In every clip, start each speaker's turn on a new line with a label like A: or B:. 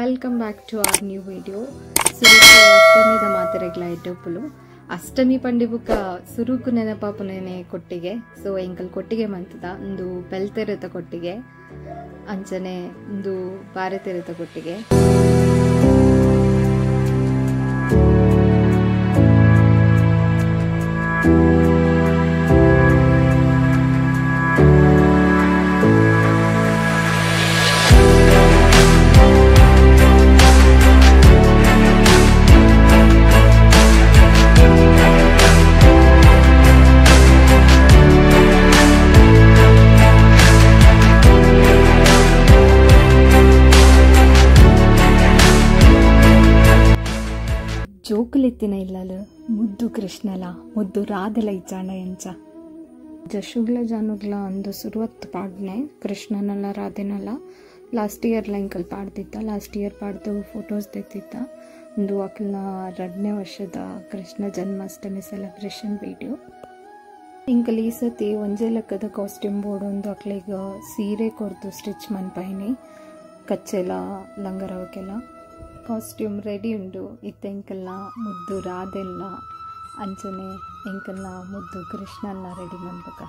A: Welcome back to our new video. Suruku Ashtami da mataragla ittupulu. Ashtami pandibukka suruku nenapapunene kottige. So engal kottige mantada undu belterita kottige. Anchane undu baratirita kottige. జోకులెత్తిన ఇళ్ళలు ముద్దు కృష్ణల ముద్దు రాధల ఇచ్చాండ ఎంచ జషుగ్ల జానుಗ್ల ಅಂದು ಸುರುವತ್ತು ಪಾಡ್ನೆ ಕೃಷ್ಣನಲ್ಲ ರಾಧೆನಲ್ಲ last ಇಯರ್ಲ Ilkal ಪಾಡ್ತಿತ್ತ last year ಪಾಡ್ದು photos ತೆತ್ತಿತ್ತ ಒಂದು ಅಕ್ಲನ 2ನೇ ವರ್ಷದ Krishna Janmashtami celebration video Ilkal ಈ ಸತಿ ಒಂಜೇ ಲೆಕ್ಕದ ಕಾಸ್ಟ್ಯೂಮ್ ಬೋರ್ಡ್ ಒಂದು ಅಕ್ಲಿಗೆ ಸೀರೆ ಕೊರ್ದು ಸ್ಟಿಚ್ ಮನ್ಪೈನಿ ಕಚ್ಚೆಲ ಲಂಗರವಕ್ಕೆಲ್ಲ ಕಾಸ್ಟ್ಯೂಮ್ ರೆಡಿ ಉಂಡು ಇತ್ತ ಎಂಕಲ್ನ ಮುದ್ದು ರಾಧೆಲ್ಲ ಅಂಚನೆ ಎಂಕಲ್ನ ಮುದ್ದು ಕೃಷ್ಣಲ್ಲ ರೆಡಿ ಮನ್ಪಕ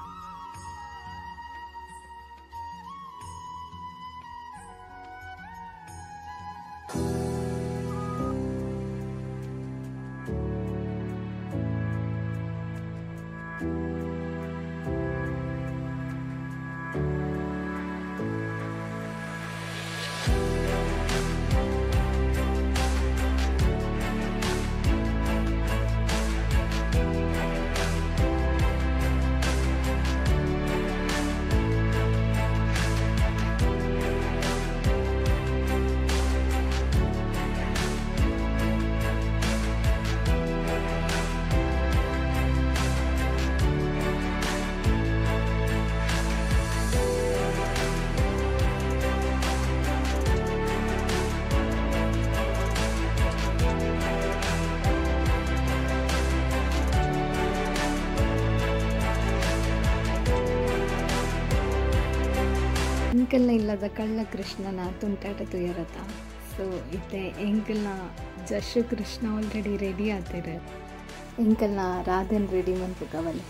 A: ಎಂಕಲ್ನ ಇಲ್ಲದ ಕಳ್ಳ ಕೃಷ್ಣನ ತುಂಟಾಟ ತುಯರತ ಸೊ ಇತ್ತೆ ಎಂಕಲ್ನ ಜಶು ಕೃಷ್ಣ ಆಲ್ರೆಡಿ ರೆಡಿ ಆತಿರು ಎಂಕಲ್ನ ರಾಧೆನ್ ರೆಡಿ ಮನ್ಪುಕವಲೆ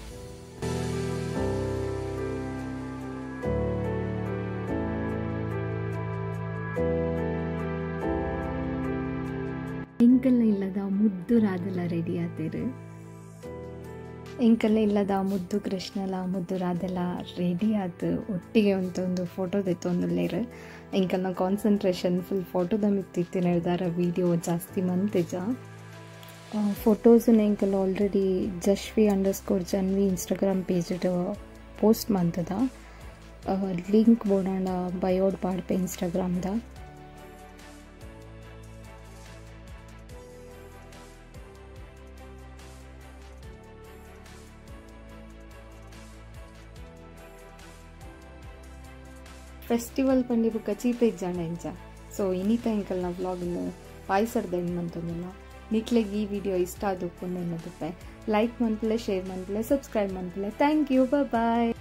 A: ಎಂಕಲ್ನ ಇಲ್ಲದ ಮುದ್ದು ರಾಧೆಲ ರೆಡಿ ಆತಿರು ಎಂಕಲ್ನ ಇಲ್ಲದ ಮುದ್ದು ಕೃಷ್ಣಲ ಮುದ್ದು ರಾಧೆಲ್ಲ ರೆಡಿ ಆತು ಒಟ್ಟಿಗೆ ಒಂದು ಫೋಟೋ ತೆತ್ತೊಂದುಲ್ಲೇರು ಎಂಕಲ್ನ ಕಾನ್ಸಂಟ್ರೇಷನ್ ಫುಲ್ ಫೋಟೋದ ಮಿತ್ತಿತ್ತು ನಿರ್ಧಾರ ವೀಡಿಯೋ ಜಾಸ್ತಿ ಮಂತಿಜ ಫೋಟೋಸನ್ನ ಎಂಕಲ್ already jashvi_janvi Instagram page post ಮಂತದ ಲಿಂಕ್ ಬೋಡಾಂಡ ಬಯೋಡ್ ಪಾಡ್ಪೆ ಇನ್ಸ್ಟಾಗ್ರಾಮ್ದ ಫೆಸ್ಟಿವಲ್ ಪಂಡಿಬುಕ್ಕ ಚೀಪೆ ಇಜ್ಜಾಂಡ ಎಂಚ ಸೊ ಇನಿತ ಎಂಕಲ್ನ ವ್ಲಾಗ್ನ ಪಾಯ್ಸರ್ದ ಎಂಡ್ ಮಂತೊಂದಿಲ್ಲ ನಿಕ್ಲೆಗೆ ಈ ವಿಡಿಯೋ ಇಷ್ಟ ಆದಪ್ಪು ನೆನದುಪ್ಪೆ ಲೈಕ್ ಮನ್ಪಲೆ ಶೇರ್ ಮನ್ಪಲೆ ಸಬ್ಸ್ಕ್ರೈಬ್ ಮನ್ಪಲೆ ಥ್ಯಾಂಕ್ ಯು ಬಾಯ್